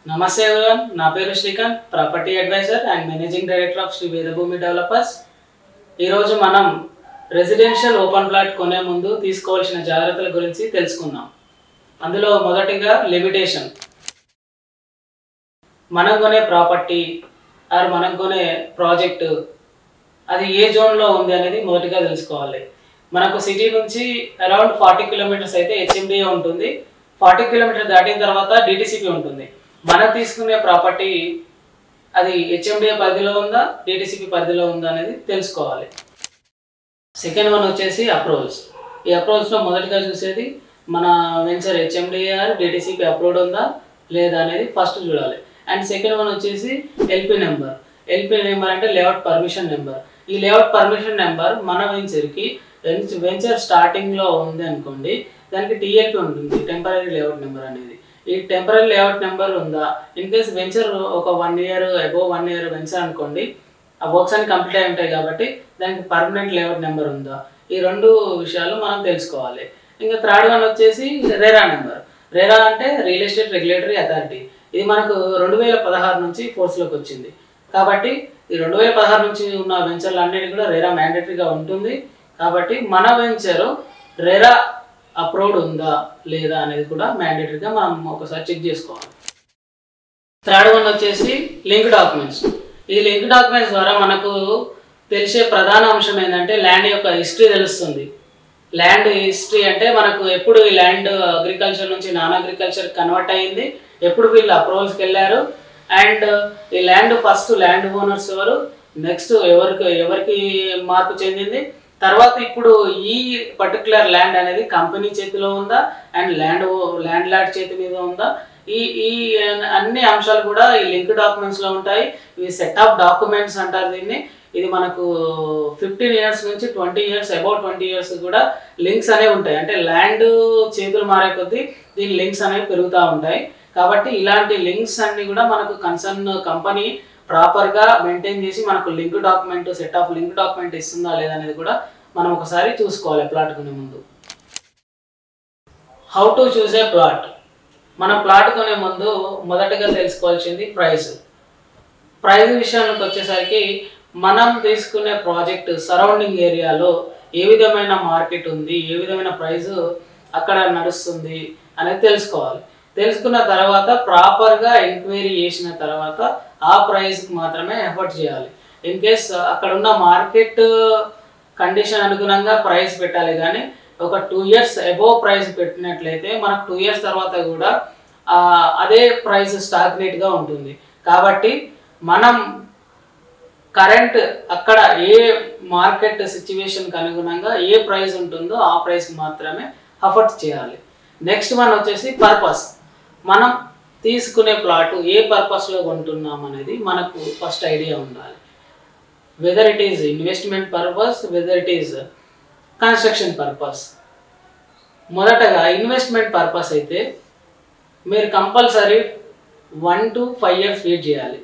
నమస్తే ఎవరివన్, నా పేరు Srikanth, property advisor and managing director of Sri Vedabhoomi developers. ఈరోజు మనం రెసిడెన్షియల్ ఓపెన్ ప్లాట్ కొనే ముందు తీసుకోవాల్సిన జాగ్రత్తల గురించి తెలుసుకుందాం. అందులో మొదటిగా లిమిటేషన్. మనం కొనే ప్రాపర్టీ ఆర్ మనం కొనే ప్రాజెక్టు అది ఏ జోన్లో ఉంది అనేది మొదటిగా తెలుసుకోవాలి. మనకు సిటీ నుంచి అరౌండ్ 40 కిలోమీటర్స్ అయితే హెచ్ఎండిఏ ఉంటుంది. 40 కిలోమీటర్ దాటిన తర్వాత డిటిసిపి ఉంటుంది. మనం తీసుకునే ప్రాపర్టీ అది హెచ్ఎండిఏ పరిధిలో ఉందా, డిటిసిపి పరిధిలో ఉందా అనేది తెలుసుకోవాలి. సెకండ్ వన్ వచ్చేసి అప్రూవల్స్. ఈ అప్రూవల్స్లో మొదటిగా చూసేది మన venture HMDA or DTCP approved ఉందా లేదా అనేది ఫస్ట్ చూడాలి. అండ్ సెకండ్ వన్ వచ్చేసి ఎల్పి నెంబర్. ఎల్పి నెంబర్ అంటే లేఅవుట్ పర్మిషన్ నెంబర్. ఈ లేఅవుట్ పర్మిషన్ నెంబర్ మన వెంచర్కి వెంచర్ స్టార్టింగ్లో ఉంది అనుకోండి, దానికి టీఎల్పి ఉంటుంది, టెంపరీ లేఅవుట్ నెంబర్ అనేది. ఈ టెంపరీ లేఅవుట్ నెంబర్ ఉందా, ఇన్ కేస్ వెంచర్ ఒక 1 year అబోవ్ 1 year వెంచర్ అనుకోండి, ఆ వర్క్స్ అన్ని కంప్లీట్ అయి ఉంటాయి కాబట్టి దానికి పర్మనెంట్ లేఅవుట్ నెంబర్ ఉందా, ఈ రెండు విషయాలు మనం తెలుసుకోవాలి. ఇంకా థర్డ్ వన్ వచ్చేసి రెరా నెంబర్. రెరా అంటే రియల్ ఎస్టేట్ రెగ్యులేటరీ అథారిటీ. ఇది మనకు 2016 నుంచి ఫోర్స్లోకి వచ్చింది. కాబట్టి ఈ 2016 నుంచి ఉన్న వెంచర్లు అన్నిటి కూడా రెరా మ్యాండేటరీగా ఉంటుంది. కాబట్టి మన వెంచరు రెరా అప్రూవ్డ్ ఉందా లేదా అనేది కూడా మ్యాండేటరీగా మనం ఒకసారి చెక్ చేసుకోవాలి. థర్డ్ వన్ వచ్చేసి లింక్ డాక్యుమెంట్స్. ఈ లింక్ డాక్యుమెంట్స్ ద్వారా మనకు తెలిసే ప్రధాన అంశం ఏంటంటే ల్యాండ్ యొక్క హిస్టరీ తెలుస్తుంది. ల్యాండ్ హిస్టరీ అంటే మనకు ఎప్పుడు ఈ ల్యాండ్ అగ్రికల్చర్ నుంచి నాన్ అగ్రికల్చర్ కన్వర్ట్ అయ్యింది, ఎప్పుడు వీళ్ళు అప్రూవల్స్కి వెళ్ళారు, అండ్ ఈ ల్యాండ్ ఫస్ట్ ల్యాండ్ ఓనర్స్ ఎవరు, నెక్స్ట్ ఎవరికి మార్పు చెందింది, తర్వాత ఇప్పుడు ఈ పర్టికులర్ ల్యాండ్ అనేది కంపెనీ చేతిలో ఉందా అండ్ ల్యాండ్ లార్డ్ చేతి మీద ఉందా, ఈ అన్ని అంశాలు కూడా ఈ లింక్ డాక్యుమెంట్స్లో ఉంటాయి. ఇవి సెట్ ఆఫ్ డాక్యుమెంట్స్ అంటారు దీన్ని. ఇది మనకు 15 years నుంచి 20 years అబౌట్ 20 years కూడా లింక్స్ అనేవి ఉంటాయి. అంటే ల్యాండ్ చేతులు మారే కొద్దీ దీని లింక్స్ అనేవి పెరుగుతూ ఉంటాయి. కాబట్టి ఇలాంటి లింక్స్ అన్ని కూడా మనకు కన్సర్న్ కంపెనీ ప్రాపర్గా మెయింటైన్ చేసి మనకు link document, set of link document ఇస్తుందా లేదా అనేది కూడా మనం ఒకసారి చూసుకోవాలి ప్లాట్ కొనే ముందు. How to choose A plot. మనం ప్లాట్ కొనే ముందు మొదటగా తెలుసుకోవాల్సింది ప్రైస్. ప్రైస్ విషయానికి వచ్చేసరికి మనం తీసుకునే ప్రాజెక్ట్ సరౌండింగ్ ఏరియాలో ఏ విధమైన మార్కెట్ ఉంది, ఏ విధమైన ప్రైస్ అక్కడ నడుస్తుంది అనేది తెలుసుకోవాలి. తెలుసుకున్న తర్వాత ప్రాపర్గా ఎంక్వైరీ చేసిన తర్వాత ఆ ప్రైస్కి మాత్రమే ఎఫర్ట్ చేయాలి. ఇన్ కేస్ అక్కడ ఉన్న మార్కెట్ కండిషన్ అనుగుణంగా ప్రైస్ పెట్టాలి. కానీ ఒక 2 years అబోవ్ ప్రైస్ పెట్టినట్లయితే మనకు 2 years తర్వాత కూడా అదే ప్రైస్ స్టాగ్నేట్గా ఉంటుంది. కాబట్టి మనం కరెంట్ అక్కడ ఏ మార్కెట్ సిచ్యువేషన్కి అనుగుణంగా ఏ ప్రైస్ ఉంటుందో ఆ ప్రైస్కి మాత్రమే ఎఫర్ట్ చేయాలి. నెక్స్ట్ వన్ వచ్చేసి పర్పస్. మనం తీసుకునే ప్లాట్ ఏ పర్పస్లో కొంటున్నాం అనేది మనకు ఫస్ట్ ఐడియా ఉండాలి. Whether it is investment purpose, whether it is construction purpose. మొదటగా ఇన్వెస్ట్మెంట్ పర్పస్ అయితే మీరు కంపల్సరీ 1 to 5 years వెయిట్ చేయాలి.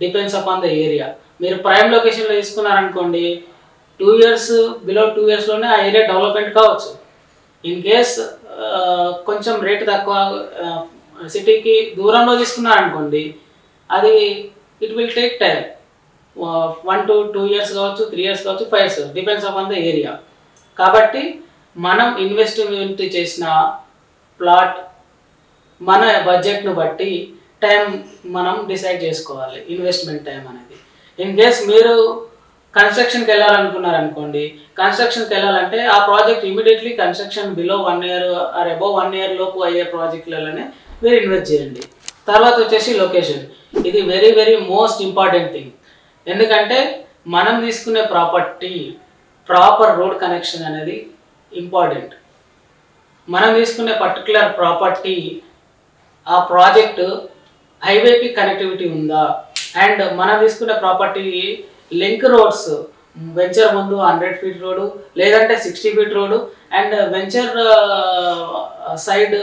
Depends upon the area. మీరు ప్రైమ్ లొకేషన్లో తీసుకున్నారనుకోండి, 2 years బిలో 2 yearsలోనే ఆ ఏరియా డెవలప్మెంట్ కావచ్చు. ఇన్ కేస్ కొంచెం రేట్ తక్కువ సిటీకి దూరంలో తీసుకున్నారనుకోండి, అది it will take time. 1 to 2 years కావచ్చు, 3 years కావచ్చు, 5 years, depends upon the area. కాబట్టి మనం ఇన్వెస్ట్మెంట్ చేసిన ప్లాట్ మన బడ్జెట్ను బట్టి టైం మనం డిసైడ్ చేసుకోవాలి, ఇన్వెస్ట్మెంట్ టైం అనేది. ఇన్ కేస్ మీరు కన్స్ట్రక్షన్కి వెళ్ళాలనుకున్నారనుకోండి, కన్స్ట్రక్షన్కి వెళ్ళాలంటే ఆ project immediately construction below 1 year or above 1 year లోపు అయ్యే ప్రాజెక్టులలోనే మీరు ఇన్వెస్ట్ చేయండి. తర్వాత వచ్చేసి లొకేషన్. ఇది very very most important thing. ఎందుకంటే మనం తీసుకునే ప్రాపర్టీ ప్రాపర్ రోడ్ కనెక్షన్ అనేది ఇంపార్టెంట్. మనం తీసుకునే పర్టికులర్ ప్రాపర్టీ ఆ ప్రాజెక్ట్ హైవేకి కనెక్టివిటీ ఉందా, అండ్ మనం తీసుకునే ప్రాపర్టీ లింక్ రోడ్స్, వెంచర్ ముందు 100 feet రోడ్డు లేదంటే 60 feet road, and venture side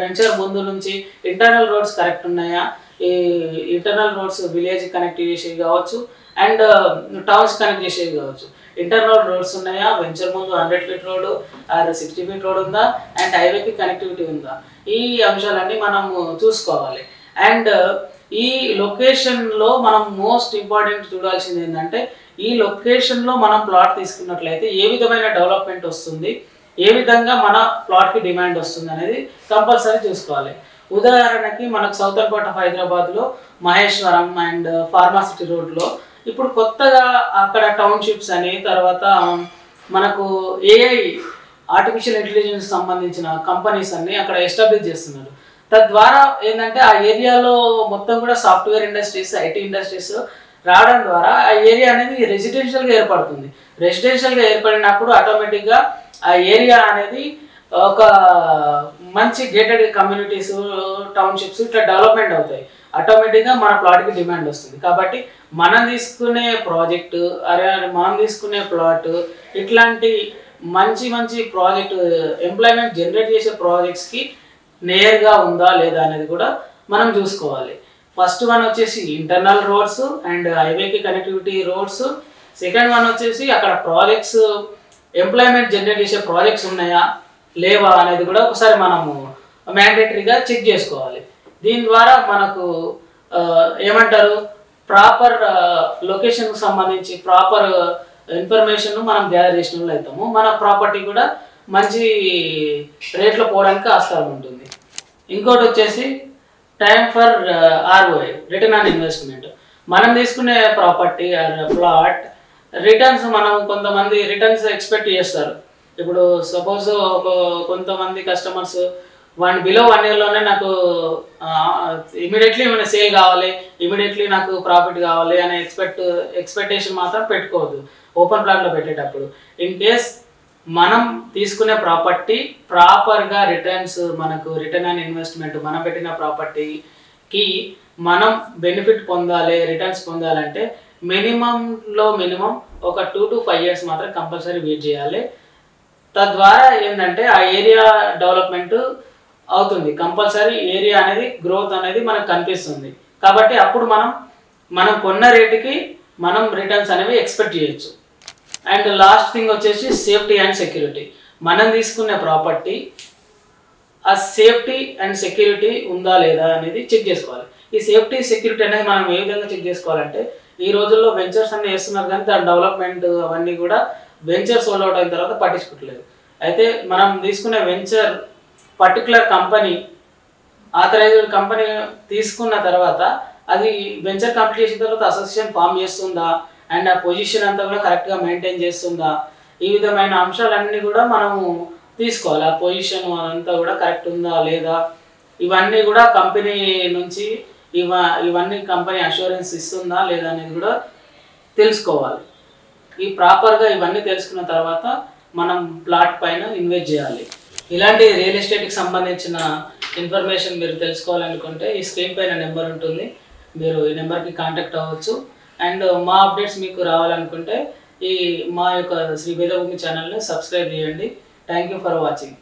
venture ముందు నుంచి ఇంటర్నల్ రోడ్స్ కరెక్ట్ ఉన్నాయా, ఈ ఇంటర్నల్ రోడ్స్ విలేజ్ కనెక్ట్ చేసేవి కావచ్చు అండ్ టౌన్స్ కనెక్ట్ చేసేవి కావచ్చు. ఇంటర్నల్ రోడ్స్ ఉన్నాయా, వెంచర్ ముందు 100 feet road or 60 feet road ఉందా, అండ్ హైవేకి కనెక్టివిటీ ఉందా, ఈ అంశాలన్నీ మనం చూసుకోవాలి. అండ్ ఈ లొకేషన్లో మనం మోస్ట్ ఇంపార్టెంట్ చూడాల్సింది ఏంటంటే ఈ లొకేషన్లో మనం ప్లాట్ తీసుకున్నట్లయితే ఏ విధమైన డెవలప్మెంట్ వస్తుంది, ఏ విధంగా మన ప్లాట్కి డిమాండ్ వస్తుంది అనేది కంపల్సరీ చూసుకోవాలి. ఉదాహరణకి మనకు సౌతర్న్ పార్ట్ ఆఫ్ హైదరాబాద్లో మహేశ్వరం అండ్ ఫార్మాసిటీ రోడ్లో ఇప్పుడు కొత్తగా అక్కడ టౌన్షిప్స్ అని, తర్వాత మనకు ఏఐ ఆర్టిఫిషియల్ ఇంటెలిజెన్స్ సంబంధించిన కంపెనీస్ అన్ని అక్కడ ఎస్టాబ్లిష్ చేస్తున్నారు. తద్వారా ఏంటంటే ఆ ఏరియాలో మొత్తం కూడా సాఫ్ట్వేర్ ఇండస్ట్రీస్, ఐటీ ఇండస్ట్రీస్ రావడం ద్వారా ఆ ఏరియా అనేది రెసిడెన్షియల్గా ఏర్పడుతుంది. రెసిడెన్షియల్గా ఏర్పడినప్పుడు ఆటోమేటిక్గా ఆ ఏరియా అనేది ఒక మంచి గేటెడ్ కమ్యూనిటీస్, టౌన్షిప్స్ ఇట్లా డెవలప్మెంట్ అవుతాయి. ఆటోమేటిక్గా మన ప్లాట్కి డిమాండ్ వస్తుంది. కాబట్టి మనం తీసుకునే ప్రాజెక్టు, మనం తీసుకునే ప్లాట్ ఇట్లాంటి మంచి మంచి ప్రాజెక్టు, ఎంప్లాయ్మెంట్ జనరేట్ చేసే ప్రాజెక్ట్స్కి నేర్గా ఉందా లేదా అనేది కూడా మనం చూసుకోవాలి. ఫస్ట్ వన్ వచ్చేసి ఇంటర్నల్ రోడ్స్ అండ్ హైవేకి కనెక్టివిటీ రోడ్స్. సెకండ్ వన్ వచ్చేసి అక్కడ ప్రాజెక్ట్స్, ఎంప్లాయ్మెంట్ జనరేట్ చేసే ప్రాజెక్ట్స్ ఉన్నాయా లేవా అనేది కూడా ఒకసారి మనము మ్యాండేటరీగా చెక్ చేసుకోవాలి. దీని ద్వారా మనకు ఏమంటారు ప్రాపర్ లొకేషన్కి సంబంధించి ప్రాపర్ ఇన్ఫర్మేషన్ మనం గ్యాదర్ చేసిన వాళ్ళు అవుతాము. మన ప్రాపర్టీ కూడా మంచి రేట్లో పోవడానికి ఆస్కారం ఉంటుంది. ఇంకోటి వచ్చేసి time for ROI, return on investment. మనం తీసుకునే ప్రాపర్టీ ప్లాట్ రిటర్న్స్, మనం కొంతమంది రిటర్న్స్ ఎక్స్పెక్ట్ చేస్తారు. ఇప్పుడు సపోజ్ కొంతమంది కస్టమర్స్ బిలో 1 yearలోనే నాకు ఇమీడియట్లీ ఏమైనా సేల్ కావాలి, ఇమీడియట్లీ నాకు ప్రాఫిట్ కావాలి అనే ఎక్స్పెక్టేషన్ మాత్రం పెట్టుకోవద్దు ఓపెన్ ప్లాట్లో పెట్టేటప్పుడు. ఇన్ కేస్ మనం తీసుకునే ప్రాపర్టీ ప్రాపర్గా రిటర్న్స్, మనకు రిటర్న్ ఆన్ ఇన్వెస్ట్మెంట్, మనం పెట్టిన ప్రాపర్టీకి మనం బెనిఫిట్ పొందాలి, రిటర్న్స్ పొందాలంటే మినిమంలో మినిమం ఒక 2 to 5 years మాత్రం కంపల్సరీ వెయిట్ చేయాలి. తద్వారా ఏంటంటే ఆ ఏరియా డెవలప్మెంట్ అవుతుంది. కంపల్సరీ ఏరియా అనేది గ్రోత్ అనేది మనకు కనిపిస్తుంది. కాబట్టి అప్పుడు మనం కొన్న రేటుకి మనం రిటర్న్స్ అనేవి ఎక్స్పెక్ట్ చేయొచ్చు. అండ్ లాస్ట్ థింగ్ వచ్చేసి సేఫ్టీ అండ్ సెక్యూరిటీ. మనం తీసుకునే ప్రాపర్టీ ఆ సేఫ్టీ అండ్ సెక్యూరిటీ ఉందా లేదా అనేది చెక్ చేసుకోవాలి. ఈ సేఫ్టీ సెక్యూరిటీ అనేది మనం ఏ విధంగా చెక్ చేసుకోవాలంటే, ఈ రోజుల్లో వెంచర్స్ అన్ని వేస్తున్నారు కానీ దాని డెవలప్మెంట్ అవన్నీ కూడా వెంచర్ సోల్డ్ అవుట్ అయిన తర్వాత పట్టించుకోవట్లేదు. అయితే మనం తీసుకునే venture particular company, authorized company తీసుకున్న తర్వాత అది వెంచర్ కంప్లీట్ చేసిన తర్వాత అసోసియేషన్ ఫామ్ చేస్తుందా అండ్ ఆ పొజిషన్ అంతా కూడా కరెక్ట్గా మెయింటైన్ చేస్తుందా, ఈ విధమైన అంశాలన్నీ కూడా మనము తీసుకోవాలి. ఆ పొజిషన్ అదంతా కూడా కరెక్ట్ ఉందా లేదా, ఇవన్నీ కూడా కంపెనీ నుంచి ఇవన్నీ కంపెనీ అష్యూరెన్స్ ఇస్తుందా లేదా అనేది కూడా తెలుసుకోవాలి. ఈ ప్రాపర్గా ఇవన్నీ తెలుసుకున్న తర్వాత మనం ప్లాట్ పైన ఇన్వెస్ట్ చేయాలి. ఇలాంటి రియల్ ఎస్టేట్కి సంబంధించిన ఇన్ఫర్మేషన్ మీరు తెలుసుకోవాలనుకుంటే ఈ స్క్రీన్ పైన నెంబర్ ఉంటుంది, మీరు ఈ నెంబర్కి కాంటాక్ట్ అవ్వచ్చు. అండ్ మా అప్డేట్స్ మీకు రావాలనుకుంటే మా యొక్క శ్రీ వేదభూమి ఛానల్ని సబ్స్క్రైబ్ చేయండి. Thank you for watching.